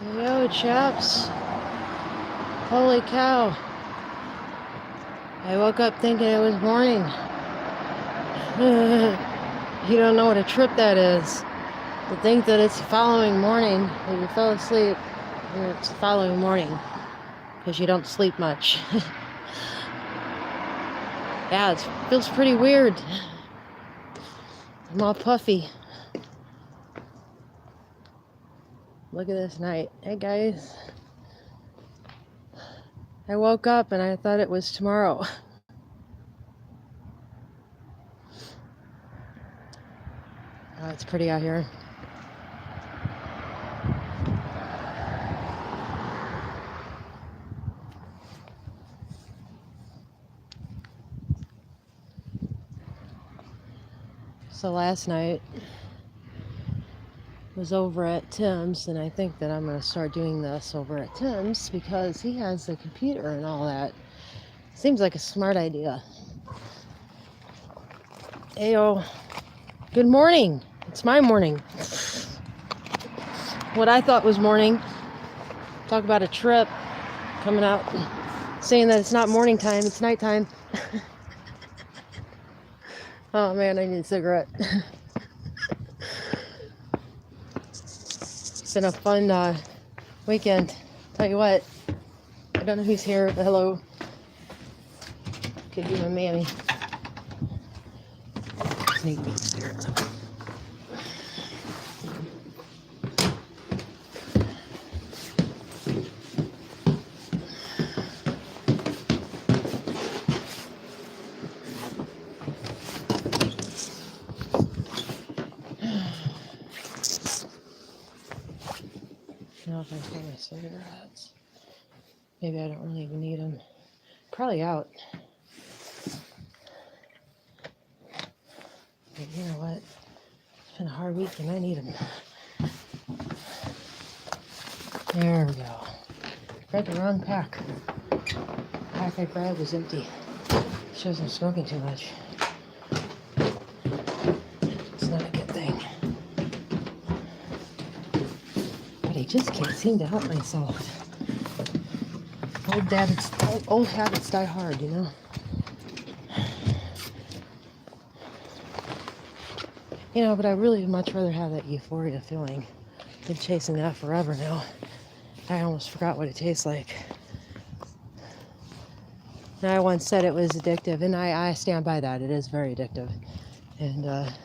Yo, chaps. Holy cow. I woke up thinking it was morning. You don't know what a trip that is. To think that it's the following morning, that you fell asleep, and it's the following morning, because you don't sleep much. Yeah, it feels pretty weird. I'm all puffy. Look at this night. Hey, guys. I woke up and I thought it was tomorrow. Oh, it's pretty out here. So last night was over at Tim's, and I think that I'm going to start doing this over at Tim's because he has the computer and all that. Seems like a smart idea. Ayo, good morning. It's my morning. What I thought was morning. Talk about a trip coming out, saying that it's not morning time, it's nighttime. Oh man, I need a cigarette. It's been a fun weekend. Tell you what, I don't know who's here, but hello. Could be my mammy. Sneak me cigarettes. I don't know if I find my cigarettes. Maybe I don't really even need them. Probably out. But you know what? It's been a hard week and I need them. There we go. Grabbed the wrong pack. The pack I grabbed was empty. Shows I'm smoking too much. It's not a good thing. But I just can't seem to help myself. Old habits die hard, you know? You know, but I really would much rather have that euphoria feeling than chasing that forever now. I almost forgot what it tastes like. And I once said it was addictive, and I stand by that. It is very addictive. And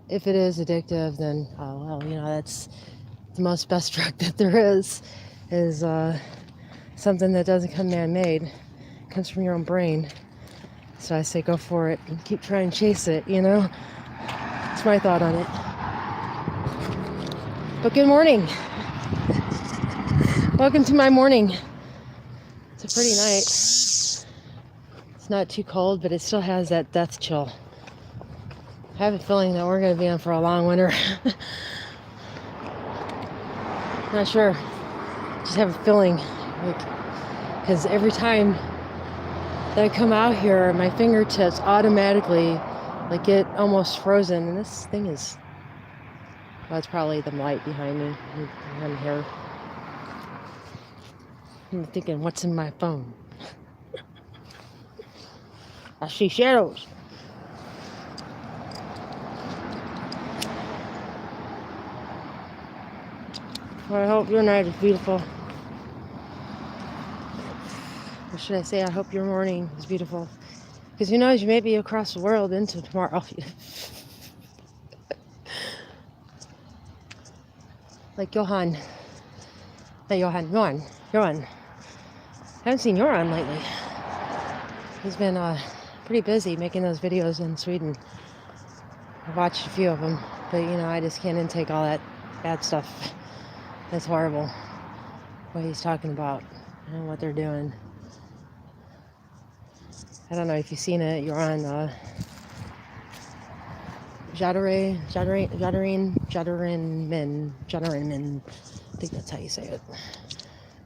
if it is addictive, then, oh, well, you know, that's the most best drug that there is something that doesn't come man-made. It comes from your own brain. So I say go for it and keep trying to chase it, you know? That's my thought on it. But good morning. Welcome to my morning. It's a pretty night. It's not too cold, but it still has that death chill. I have a feeling that we're going to be in for a long winter. Not sure. Just have a feeling. Because every time that I come out here, my fingertips automatically get almost frozen. And this thing is, well, it's probably the light behind me. I'm here. I'm thinking, what's in my phone? I see shadows. Well, I hope your night is beautiful. Or should I say, I hope your morning is beautiful. Because who knows, you may be across the world into tomorrow. Like Johan. Hey, Johan. I haven't seen Johan lately. He's been pretty busy making those videos in Sweden. I've watched a few of them. But, you know, I just can't intake all that bad stuff. That's horrible. What he's talking about and what they're doing. I don't know if you've seen it. You're on Jadarin. I think that's how you say it.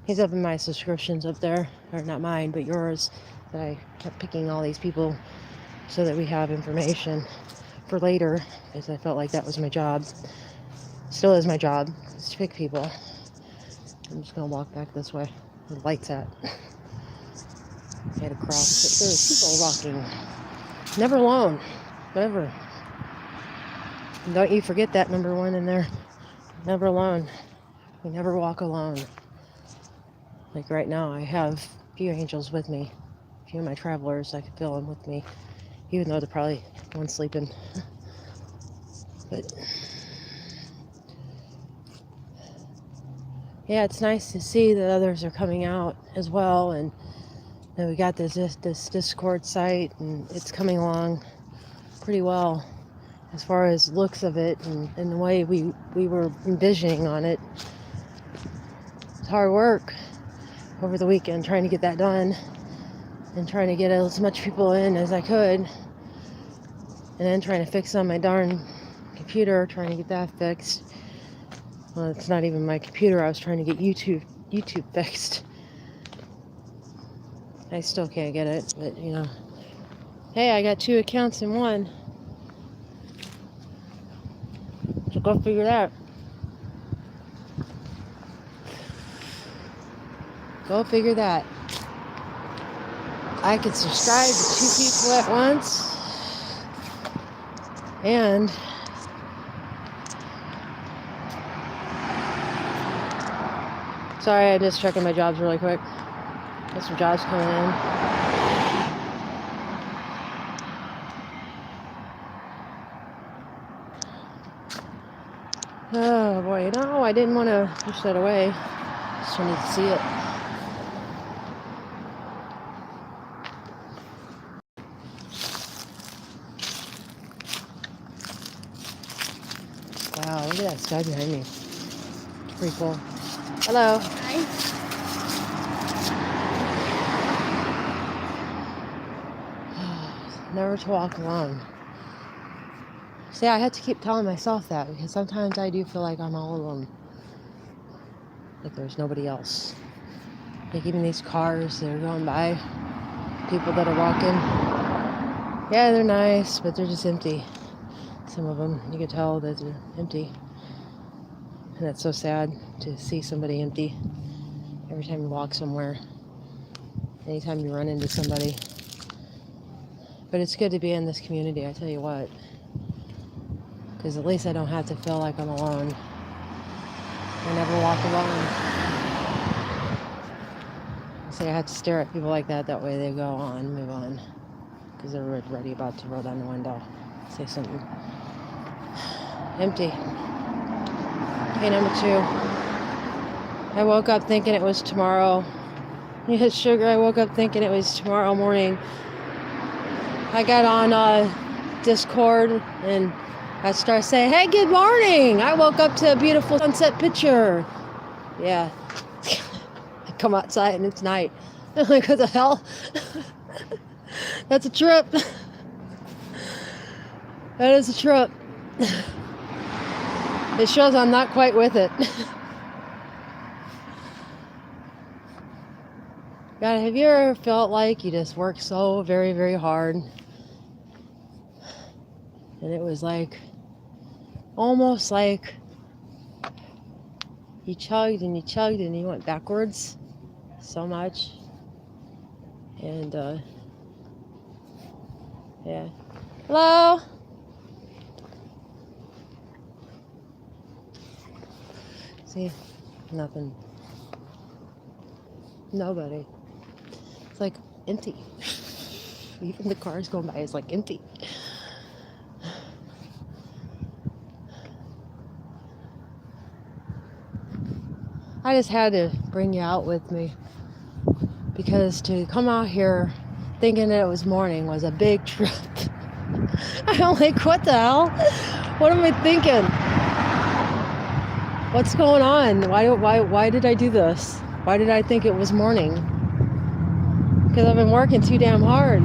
He's up in my subscriptions up there. Or not mine, but yours. That I kept picking all these people so that we have information for later, because I felt like that was my job. Still is my job, is to pick people. I'm just gonna walk back this way. Where the light's at. I had to cross. There's people walking. Never alone. Never. And don't you forget that number one in there. Never alone. We never walk alone. Like right now, I have a few angels with me. A few of my travelers, I can feel them with me. Even though they're probably one sleeping. But yeah, it's nice to see that others are coming out as well, and we got this Discord site, and it's coming along pretty well as far as looks of it and the way we were envisioning on it. It's hard work over the weekend trying to get that done and trying to get as much people in as I could, and then trying to fix on my darn computer, trying to get that fixed. Well, it's not even my computer. I was trying to get YouTube fixed. I still can't get it, but you know. Hey, I got 2 accounts in one. So go figure that. Go figure that. I could subscribe to 2 people at once. And sorry, I'm just checking my jobs really quick. Got some jobs coming in. Oh boy, no, I didn't want to push that away. Just wanted to see it. Wow, look at that sky behind me. It's pretty cool. Hello. Hi. Never to walk alone. See, I had to keep telling myself that because sometimes I do feel like I'm all alone. Like there's nobody else. Like even these cars that are going by, people that are walking. Yeah, they're nice, but they're just empty. Some of them, you can tell that they're empty. And that's so sad to see somebody empty every time you walk somewhere. Anytime you run into somebody. But it's good to be in this community, I tell you what. Because at least I don't have to feel like I'm alone. I never walk alone. See, I have to stare at people like that way they go on, move on. Because they're already about to roll down the window. Say something. Empty. Okay, number 2. I woke up thinking it was tomorrow. Yeah, sugar, I woke up thinking it was tomorrow morning. I got on Discord and I started saying, hey, good morning. I woke up to a beautiful sunset picture. Yeah. I come outside and it's night. I'm like, what the hell? That's a trip. That is a trip. It shows I'm not quite with it. God, have you ever felt like you just worked so very, very hard? And it was like, almost like you chugged and you went backwards so much. And, yeah. Hello? See, nothing. Nobody. It's like empty. Even the cars going by is like empty. I just had to bring you out with me because to come out here thinking that it was morning was a big trip. I'm like, what the hell? What am I thinking? What's going on? Why did I do this? Why did I think it was morning? Because I've been working too damn hard.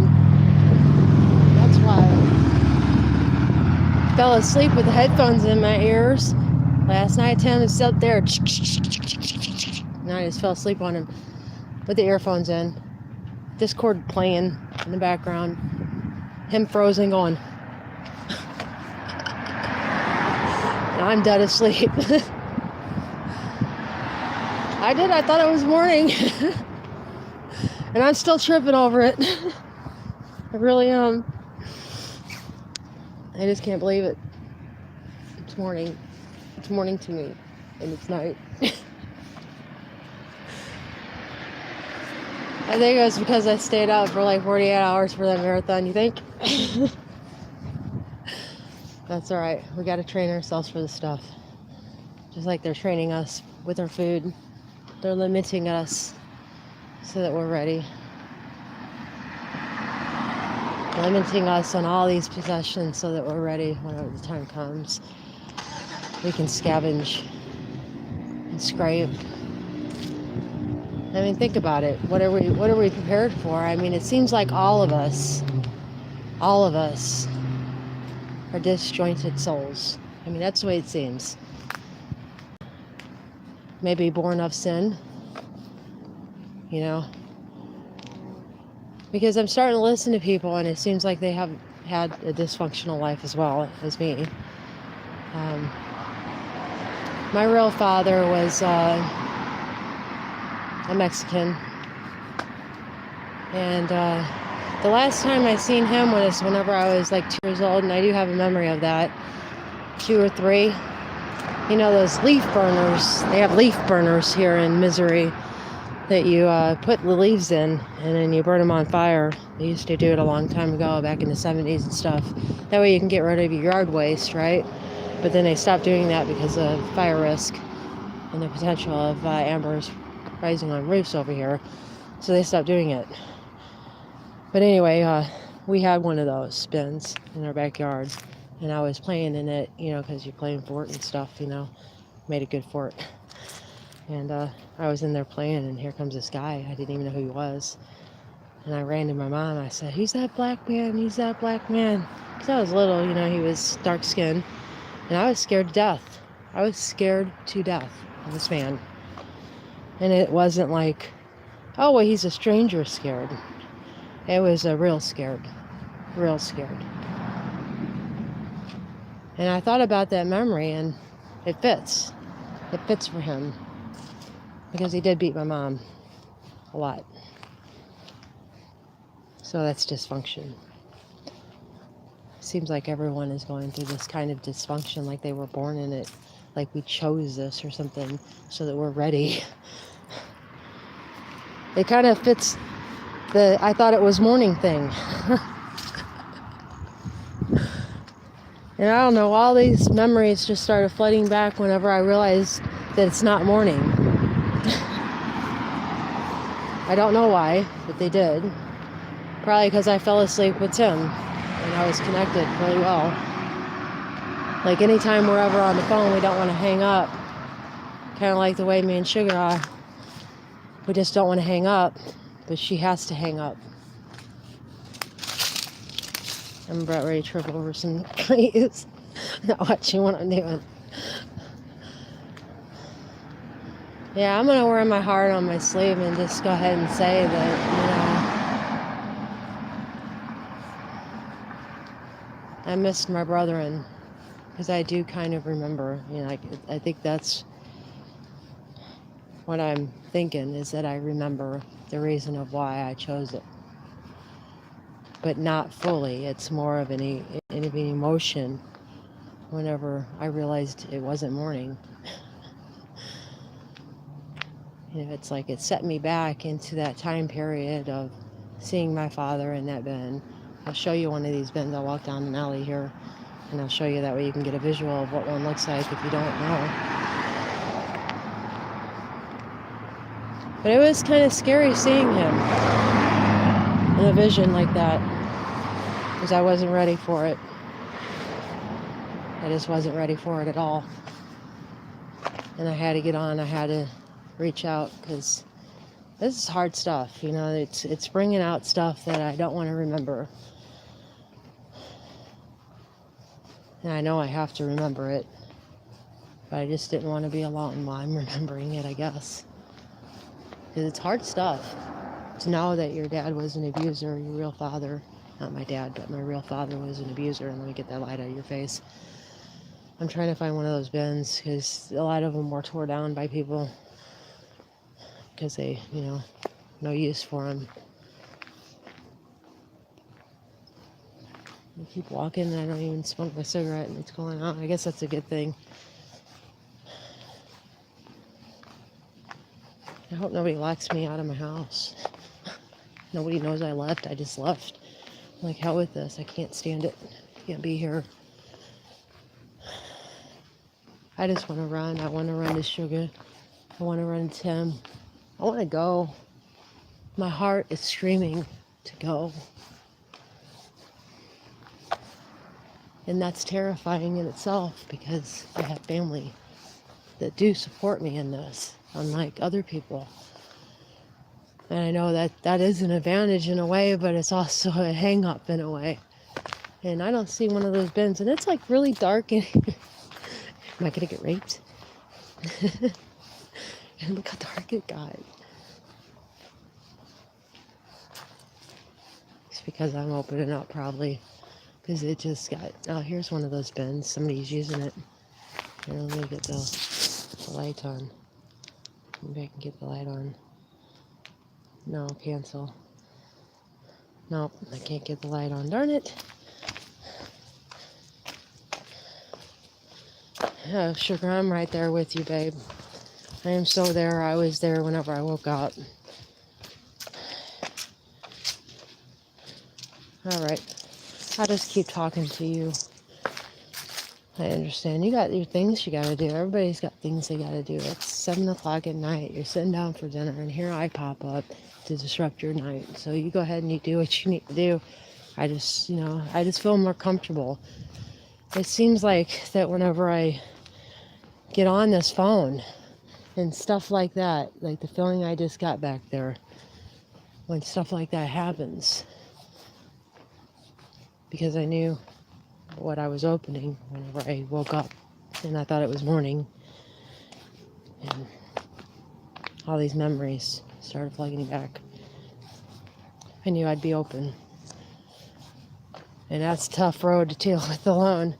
That's why. I fell asleep with the headphones in my ears. Last night, Tim was up there. And I just fell asleep on him with the earphones in. Discord playing in the background. Him frozen going. I'm dead asleep. I thought it was morning. And I'm still tripping over it. I really am. I just can't believe it. It's morning. It's morning to me. And it's night. I think it was because I stayed out for like 48 hours for that marathon, you think? That's alright. We gotta train ourselves for this stuff. Just like they're training us with our food. They're limiting us so that we're ready. Limiting us on all these possessions so that we're ready whenever the time comes. We can scavenge and scrape. I mean, think about it. What are we prepared for? I mean, it seems like all of us are disjointed souls. I mean, that's the way it seems. Maybe born of sin, you know? Because I'm starting to listen to people and it seems like they have had a dysfunctional life as well as me. My real father was a Mexican. And the last time I seen him was whenever I was like 2 years old, and I do have a memory of that, 2 or 3. You know those leaf burners, they have leaf burners here in Missouri that you put the leaves in and then you burn them on fire. They used to do it a long time ago, back in the 70s and stuff. That way you can get rid of your yard waste, right? But then they stopped doing that because of fire risk and the potential of embers rising on roofs over here. So they stopped doing it. But anyway, we had one of those bins in our backyard. And I was playing in it, you know, because you're playing fort and stuff, you know. Made a good fort. And I was in there playing, and here comes this guy. I didn't even know who he was. And I ran to my mom. I said, "He's that black man. He's that black man." Because I was little, you know, he was dark skinned. And I was scared to death. I was scared to death of this man. And it wasn't like, oh, well, he's a stranger scared. It was a real scared. Real scared. And I thought about that memory, and it fits. It fits for him. Because he did beat my mom a lot. So that's dysfunction. Seems like everyone is going through this kind of dysfunction, like they were born in it, like we chose this or something so that we're ready. It kind of fits the I thought it was morning thing. And I don't know, all these memories just started flooding back whenever I realized that it's not morning. I don't know why, but they did. Probably because I fell asleep with Tim and I was connected really well. Like anytime we're ever on the phone, we don't want to hang up. Kind of like the way me and Sugar are. We just don't want to hang up, but she has to hang up. I'm about ready to trip over some trees. Not watching what I'm doing. Yeah, I'm going to wear my heart on my sleeve and just go ahead and say that, I missed my brethren. Because I do kind of remember, I think that's what I'm thinking, is that I remember the reason of why I chose it. But not fully. It's more of an emotion whenever I realized it wasn't morning. It's like it set me back into that time period of seeing my father in that bin. I'll show you one of these bins. I'll walk down an alley here and I'll show you, that way you can get a visual of what one looks like if you don't know. But it was kind of scary seeing him in a vision like that, because I wasn't ready for it. I just wasn't ready for it at all. And I had to get on. I had to reach out, because this is hard stuff. It's bringing out stuff that I don't want to remember. And I know I have to remember it, but I just didn't want to be alone while I'm remembering it, I guess. Because it's hard stuff to know that your dad was an abuser, your real father, not my dad, but my real father was an abuser, and let me get that light out of your face. I'm trying to find one of those bins because a lot of them were tore down by people because they, no use for them. I keep walking and I don't even smoke my cigarette and it's going on. I guess that's a good thing. I hope nobody locks me out of my house. Nobody knows I left. I just left. I'm like, hell with this. I can't stand it. Can't be here. I just want to run. I want to run to Sugar. I want to run to Tim. I want to go. My heart is screaming to go. And that's terrifying in itself because I have family that do support me in this, unlike other people. And I know that is an advantage in a way, but it's also a hang up in a way. And I don't see one of those bins, and it's like really dark. And am I gonna get raped? And look how dark it got. It's because I'm opening up probably. Because it just got, oh, here's one of those bins. Somebody's using it. Here, let me get the light on. Maybe I can get the light on. No, cancel. Nope, I can't get the light on. Darn it. Oh, Sugar, I'm right there with you, babe. I am so there. I was there whenever I woke up. All right. I'll just keep talking to you. I understand. You got your things you got to do. Everybody's got things they got to do. It's 7 o'clock at night. You're sitting down for dinner, and here I pop up to disrupt your night. So you go ahead and you do what you need to do. I just feel more comfortable. It seems like that whenever I get on this phone and stuff like that, like the feeling I just got back there, when stuff like that happens, because I knew what I was opening whenever I woke up and I thought it was morning, and all these memories started flooding back. I knew I'd be open, and that's a tough road to deal with alone,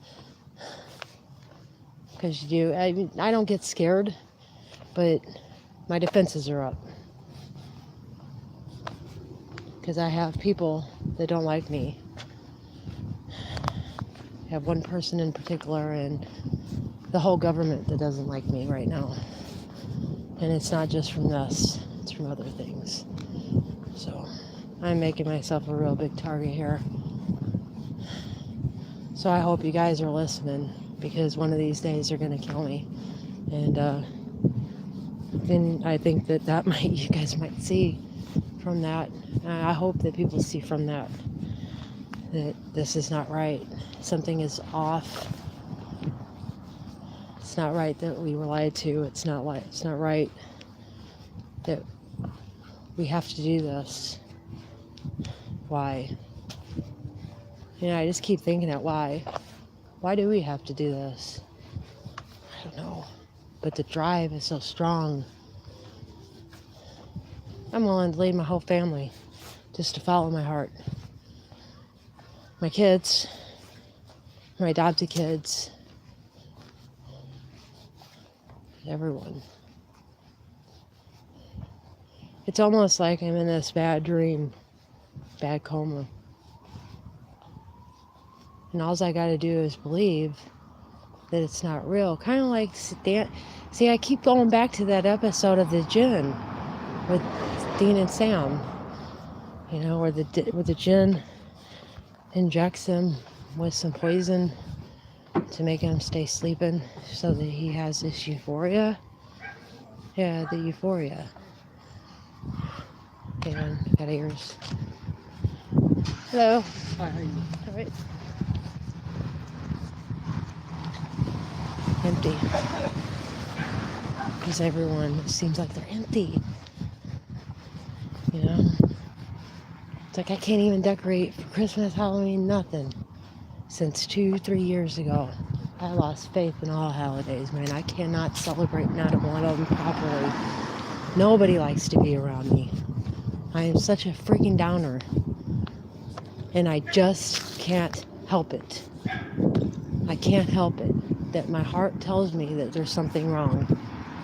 because I don't get scared, but my defenses are up because I have people that don't like me. I have one person in particular and the whole government that doesn't like me right now. And it's not just from this, it's from other things. So I'm making myself a real big target here. So I hope you guys are listening, because one of these days they're going to kill me. And then I think that you guys might see from that. I hope that people see from that this is not right. Something is off. It's not right that we were lied to. It's not right that we have to do this. Why? I just keep thinking that why do we have to do this? I don't know, but the drive is so strong. I'm willing to leave my whole family just to follow my heart. My kids, my adopted kids, everyone. It's almost like I'm in this bad dream, bad coma. And all I got to do is believe that it's not real. Kind of like, see, I keep going back to that episode of The Djinn with Dean and Sam. Where the Djinn injects him with some poison to make him stay sleeping so that he has this euphoria. Yeah, the euphoria. Hang on, got ears. Hello. Hi, how are you? All right. Empty. Because everyone seems like they're empty. It's like I can't even decorate for Christmas, Halloween, nothing. Since 2-3 years ago, I lost faith in all holidays, man. I cannot celebrate not one of them properly. Nobody likes to be around me. I am such a freaking downer. And I just can't help it. I can't help it. that my heart tells me that there's something wrong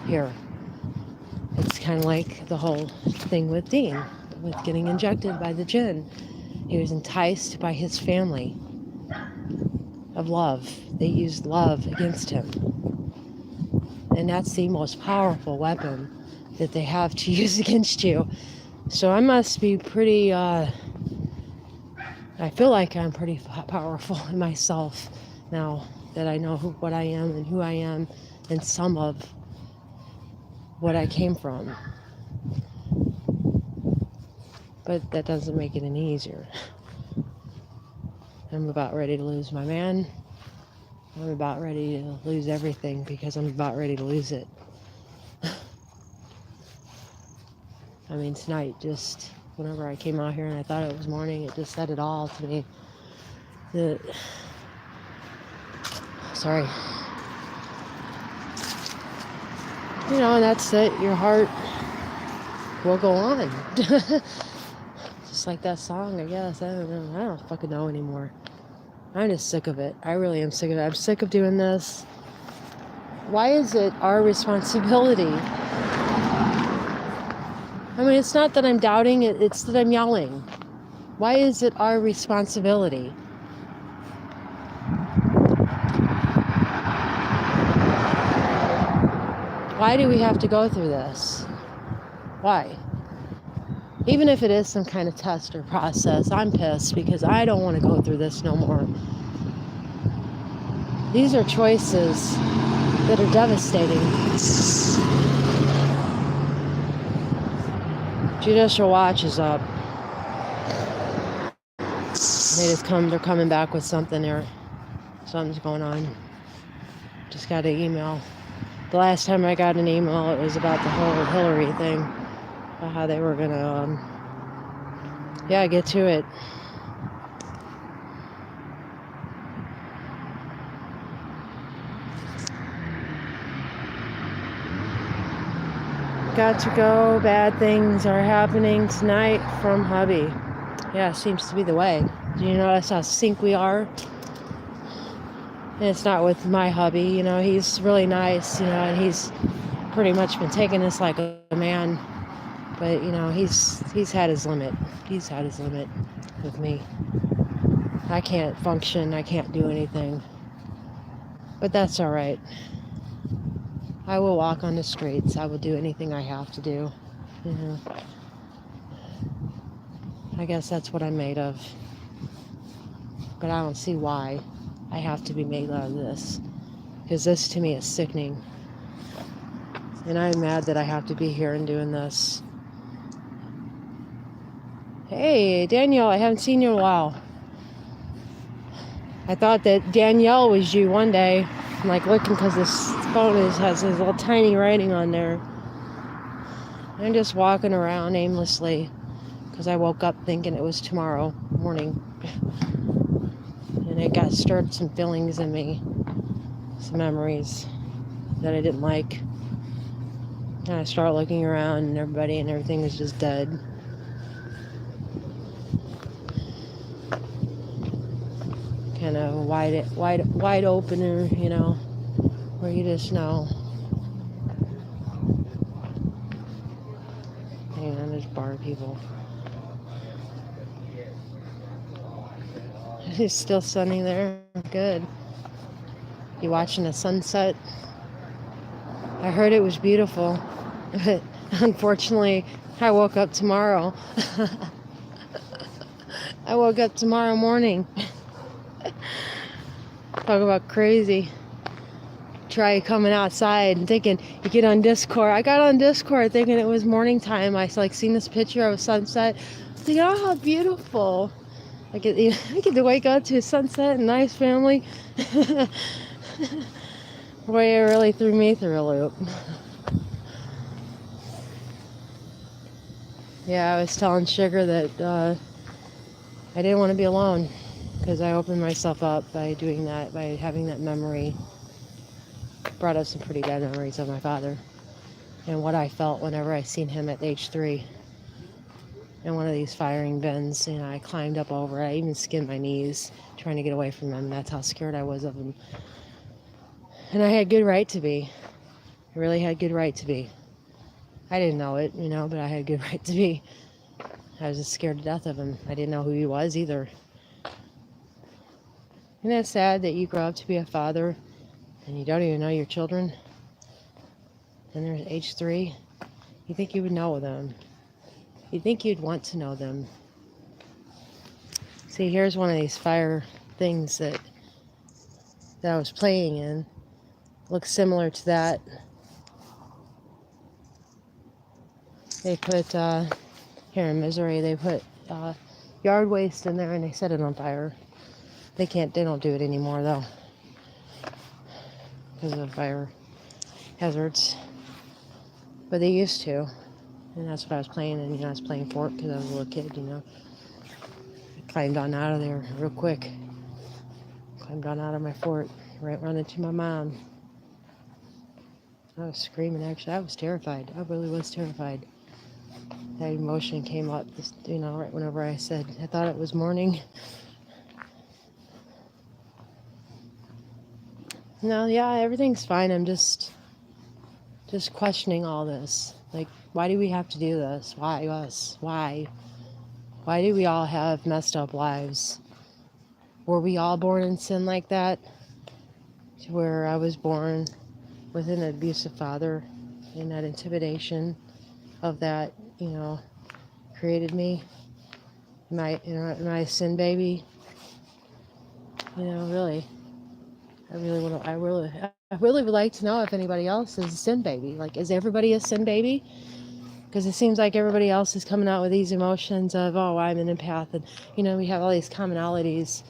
here. It's kind of like the whole thing with Dean, with getting injected by the jinn. He was enticed by his family of love. They used love against him. And that's the most powerful weapon that they have to use against you. So I must be pretty, I feel like I'm pretty powerful in myself now that I know what I am and who I am and some of what I came from. But that doesn't make it any easier. I'm about ready to lose my man. I'm about ready to lose everything because I'm about ready to lose it. I mean, tonight, just whenever I came out here and I thought it was morning, it just said it all to me. Sorry. You know, and that's it. Your heart will go on. Just like that song, I guess. I don't know. I don't fucking know anymore. I'm just sick of it. I really am sick of it. I'm sick of doing this. Why is it our responsibility? I mean, it's not that I'm doubting it, it's that I'm yelling. Why is it our responsibility? Why do we have to go through this? Why? Even if it is some kind of test or process, I'm pissed because I don't want to go through this no more. These are choices that are devastating. Judicial Watch is up. They're coming back with something there. Something's going on. Just got an email. The last time I got an email, it was about the whole Hillary thing. About how they were gonna, get to it. Got to go. Bad things are happening tonight from hubby. Yeah, seems to be the way. Do you notice how sync we are? And it's not with my hubby, you know, he's really nice, you know, and he's pretty much been taking this like a man. But, you know, he's had his limit. He's had his limit with me. I can't function. I can't do anything. But that's all right. I will walk on the streets. I will do anything I have to do. You know. I guess that's what I'm made of. But I don't see why I have to be made out of this. Because this to me is sickening. And I'm mad that I have to be here and doing this. Hey, Danielle, I haven't seen you in a while. I thought that Danielle was you one day. I'm like looking because this phone has this little tiny writing on there. I'm just walking around aimlessly because I woke up thinking it was tomorrow morning. And it got stirred some feelings in me, some memories that I didn't like. And I start looking around and everything is just dead. Kind of wide opener, you know, where you just know. Hang on, there's bar people. He's still sunny there. Good. You watching the sunset? I heard it was beautiful, but unfortunately, I woke up tomorrow. I woke up tomorrow morning. Talk about crazy. Try coming outside and thinking you get on Discord. I got on Discord thinking it was morning time. I seen this picture of a sunset. I was thinking, oh, how beautiful. I get to wake up to a sunset and nice family. Boy, it really threw me through a loop. Yeah, I was telling Sugar that I didn't want to be alone because I opened myself up by doing that, by having that memory. Brought up some pretty bad memories of my father and what I felt whenever I seen him at age 3 in one of these firing bins. You know, I climbed up over it. I even skinned my knees trying to get away from him. That's how scared I was of him. And I had good right to be. I really had good right to be. I didn't know it, but I had good right to be. I was just scared to death of him. I didn't know who he was either. Isn't that sad that you grow up to be a father and you don't even know your children? And they're age 3. You think you would know them. You think you'd want to know them. See, here's one of these fire things that I was playing in. Looks similar to that. They put, here in Missouri, they put yard waste in there and they set it on fire. They don't do it anymore though, because of fire hazards. But they used to, and that's what I was playing, and I was playing fort because I was a little kid, I climbed on out of there real quick. Climbed on out of my fort, right running to my mom. I was screaming, actually. I was terrified. I really was terrified. That emotion came up, right whenever I said, I thought it was morning. No, yeah, everything's fine. I'm just questioning all this. Like, why do we have to do this? Why us? Why? Why do we all have messed up lives? Were we all born in sin like that? To where I was born with an abusive father, and that intimidation of that, created me. Am I a sin baby? Really. I really would like to know if anybody else is a sin baby. Like, is everybody a sin baby? Because it seems like everybody else is coming out with these emotions of, oh, I'm an empath, and we have all these commonalities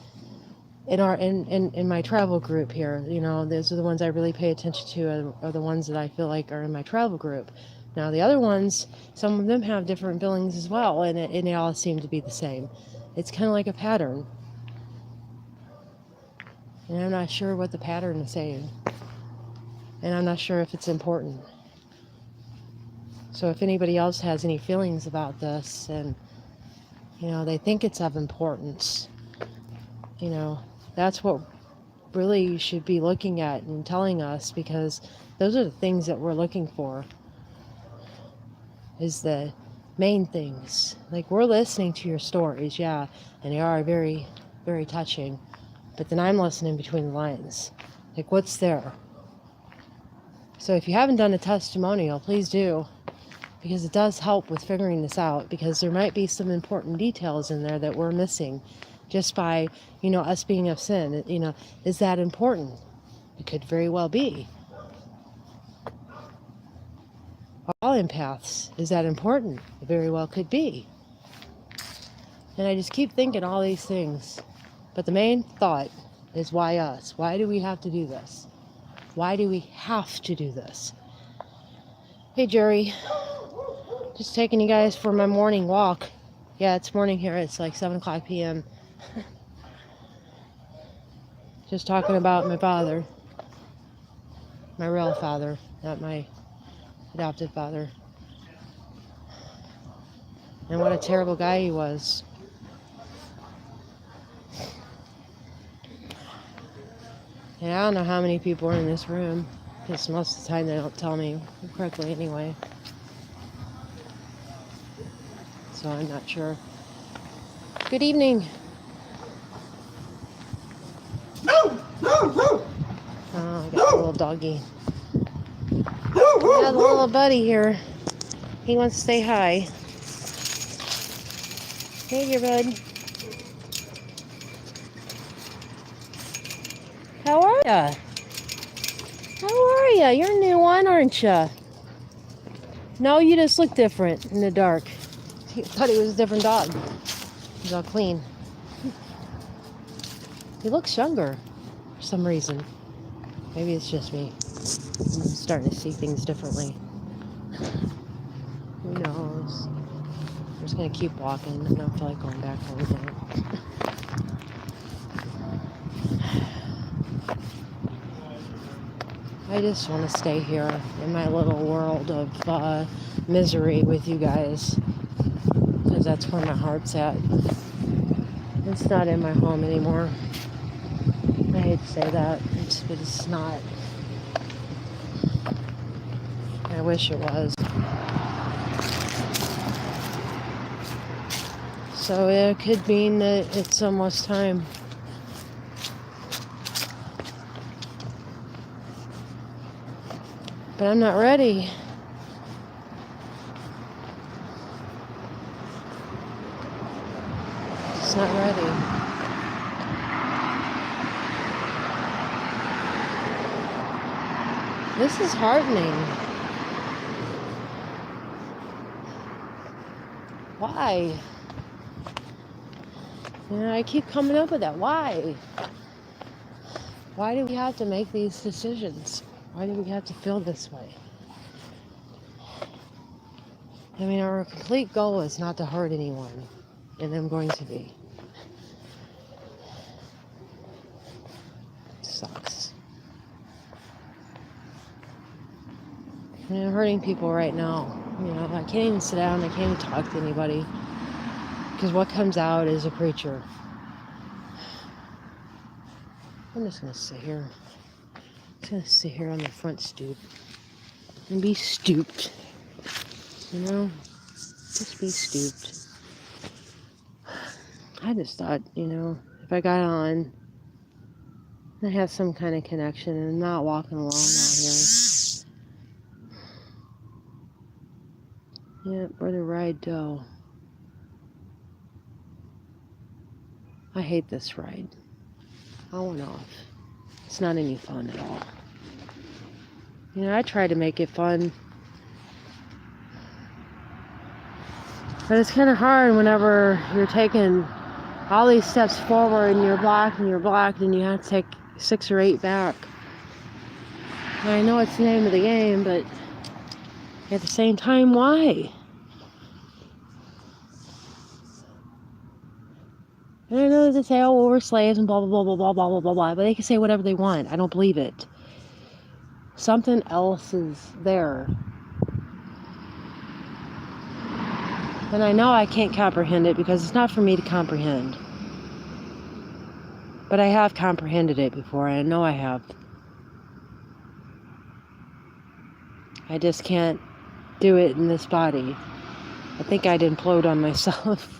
in my travel group here. Those are the ones I really pay attention to, are the ones that I feel like are in my travel group. Now the other ones, some of them have different feelings as well, and they all seem to be the same. It's kind of like a pattern. And I'm not sure what the pattern is saying. And I'm not sure if it's important. So if anybody else has any feelings about this, and, they think it's of importance, that's what really you should be looking at and telling us, because those are the things that we're looking for, is the main things. Like, we're listening to your stories, yeah, and they are very, very touching. But then I'm listening between the lines. Like, what's there? So if you haven't done a testimonial, please do. Because it does help with figuring this out. Because there might be some important details in there that we're missing. Just by, us being of sin. Is that important? It could very well be. All empaths. Is that important? It very well could be. And I just keep thinking all these things. But the main thought is, why us? Why do we have to do this? Why do we have to do this? Hey, Jerry. Just taking you guys for my morning walk. Yeah, it's morning here. It's like 7 o'clock p.m. Just talking about my father. My real father, not my adopted father. And what a terrible guy he was. And I don't know how many people are in this room, because most of the time they don't tell me correctly anyway. So I'm not sure. Good evening. Oh, I got a little doggy. I got a little buddy here. He wants to say hi. Hey, dear bud. How are ya? How are ya? You're a new one, aren't ya? No, you just look different in the dark. He thought he was a different dog. He's all clean. He looks younger for some reason. Maybe it's just me. I'm starting to see things differently. Who knows? I'm just going to keep walking. I don't feel like going back home yet. I just want to stay here in my little world of misery with you guys, because that's where my heart's at. It's not in my home anymore. I hate to say that, but it's not. wish it was. So it could mean that it's almost time. But I'm not ready. Just not ready. This is heartening. Why? You know, I keep coming up with that. Why? Why do we have to make these decisions? Why do we have to feel this way? I mean, our complete goal is not to hurt anyone, and I'm going to be. It sucks. I mean, I'm hurting people right now. You know, I can't even sit down, I can't even talk to anybody, because what comes out is a preacher. I'm just going to sit here. I'm just going to sit here on the front stoop and be stooped. You know? Just be stooped. I just thought, you know, if I got on, I have some kind of connection and not walking alone out here. Yeah, Brother Ride Doe. I hate this ride. I went off. It's not any fun at all. You know, I try to make it fun. But it's kind of hard whenever you're taking all these steps forward and you're blocked and you have to take 6 or 8 back. And I know it's the name of the game, but at the same time, why? And I know they say, oh, well, we're slaves and blah, blah, blah, blah, blah, blah, blah, blah, blah, but they can say whatever they want. I don't believe it. Something else is there. And I know I can't comprehend it because it's not for me to comprehend. But I have comprehended it before. I know I have. I just can't do it in this body. I think I'd implode on myself.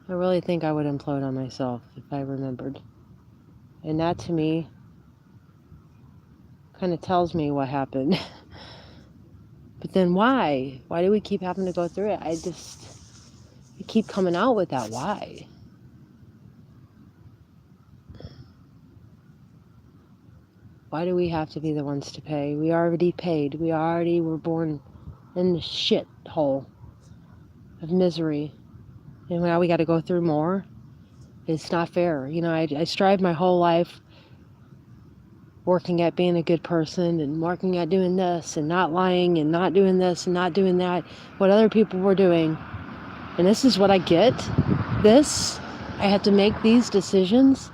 I really think I would implode on myself if I remembered. And that to me kind of tells me what happened. But then why? Why do we keep having to go through it? I keep coming out with that. Why? Why do we have to be the ones to pay? We already paid. We already were born in the shit hole of misery. And now we got to go through more. It's not fair. You know, I strive my whole life working at being a good person and working at doing this and not lying and not doing this and not doing that, what other people were doing. And this is what I get. I have to make these decisions.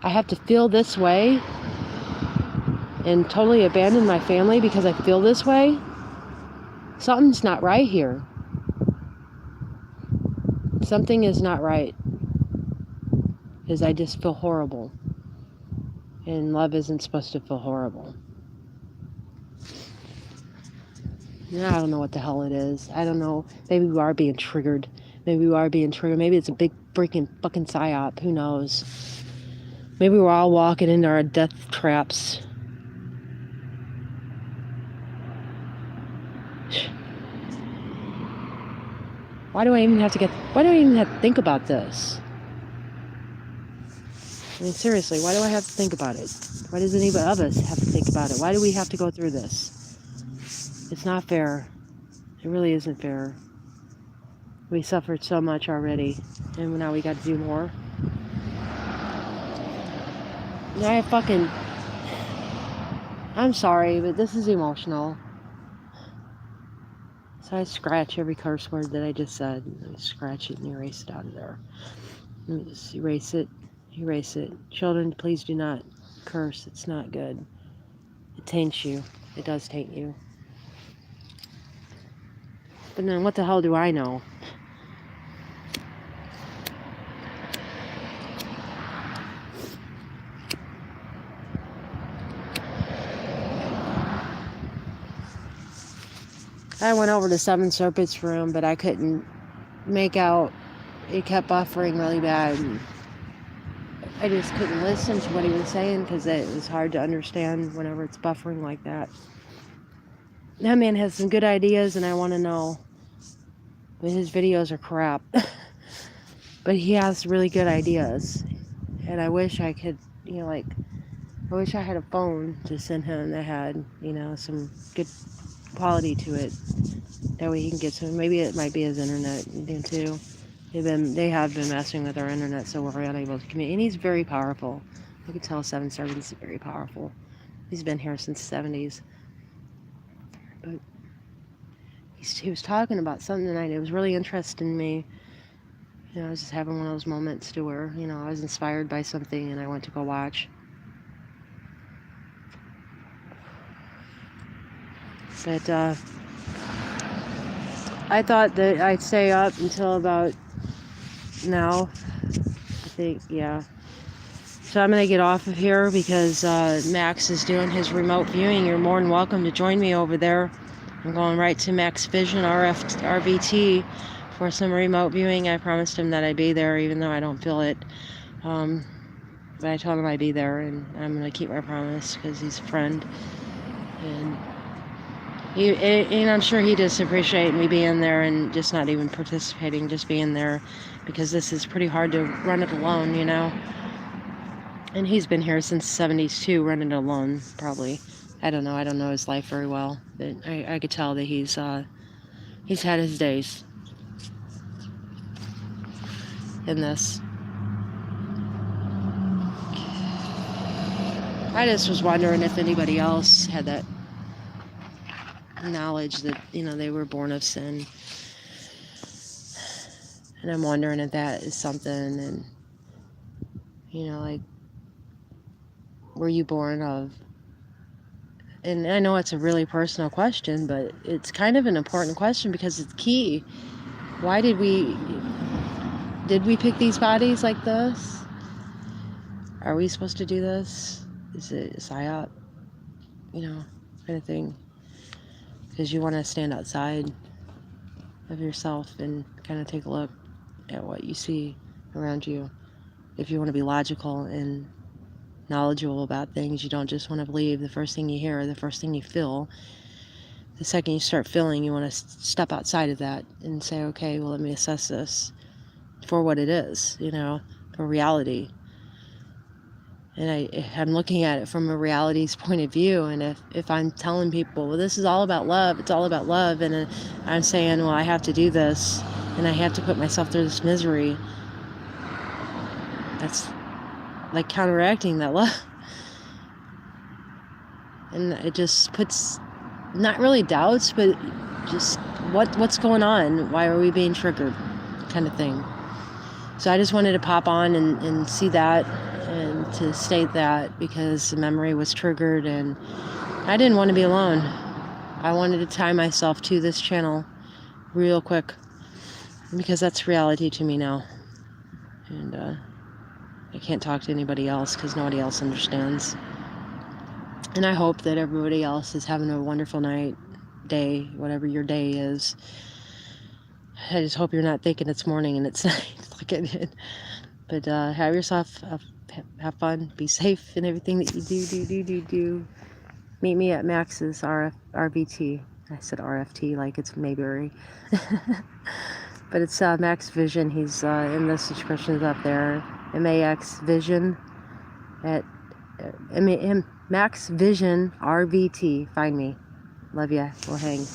I have to feel this way and totally abandon my family because I feel this way. Something's not right here. Something is not right. Because I just feel horrible. And love isn't supposed to feel horrible. And I don't know what the hell it is. I don't know. Maybe we are being triggered. Maybe it's a big freaking fucking psyop. Who knows? Maybe we're all walking into our death traps. Why do I even have to think about this? I mean, seriously, why do I have to think about it? Why does any of us have to think about it? Why do we have to go through this? It's not fair. It really isn't fair. We suffered so much already, and now we got to do more. I'm sorry, but this is emotional. So I scratch every curse word that I just said. I scratch it and erase it out of there. Let me just erase it. Children, please do not curse. It's not good. It taints you. It does taint you. But then what the hell do I know? I went over to Seven Serpents room, but I couldn't make out. It kept buffering really bad. And I just couldn't listen to what he was saying because it was hard to understand whenever it's buffering like that. That man has some good ideas, and I want to know. But his videos are crap. But he has really good ideas. And I wish I could, I wish I had a phone to send him that had, some good quality to it. That way he can get some. Maybe it might be his internet too. They have been messing with our internet, so we're unable to communicate. And he's very powerful. I can tell Seven Servants is very powerful. He's been here since the 70s. But he was talking about something tonight. It was really interesting to me. I was just having one of those moments to where, I was inspired by something and I went to go watch. But I thought that I'd stay up until about now. I think, yeah. So I'm going to get off of here because Max is doing his remote viewing. You're more than welcome to join me over there. I'm going right to Max Vision RVT for some remote viewing. I promised him that I'd be there even though I don't feel it. But I told him I'd be there, and I'm going to keep my promise because he's a friend. And I'm sure he does appreciate me being there and just not even participating, just being there, because this is pretty hard to run it alone, And he's been here since the 70s too, running it alone, probably. I don't know his life very well, but I could tell that he's had his days in this. I just was wondering if anybody else had that knowledge that, they were born of sin. And I'm wondering if that is something, and, were you born of? And I know it's a really personal question, but it's kind of an important question because it's key. Why did we pick these bodies like this? Are we supposed to do this? Is it a psyop? Kind of thing. Because you want to stand outside of yourself and kind of take a look at what you see around you. If you want to be logical and knowledgeable about things, you don't just want to believe the first thing you hear or the first thing you feel. The second you start feeling, you want to step outside of that and say, okay, well, let me assess this for what it is, for reality. And I'm looking at it from a reality's point of view. And if I'm telling people, well, this is all about love, it's all about love, and I'm saying, well, I have to do this, and I have to put myself through this misery, that's like counteracting that love. And it just puts, not really doubts, but just what's going on? Why are we being triggered? Kind of thing. So I just wanted to pop on and see that, and to state that, because the memory was triggered and I didn't want to be alone. I wanted to tie myself to this channel real quick, because that's reality to me now. And I can't talk to anybody else because nobody else understands. And I hope that everybody else is having a wonderful night, day, whatever your day is. I just hope you're not thinking it's morning and it's night like I did. But have yourself, have fun, be safe in everything that you do. Meet me at Max's RVT. I said RFT like it's Mayberry. But it's Max Vision. He's in the subscriptions up there. MAX Vision at Max Vision RVT. Find me. Love ya. We'll hang.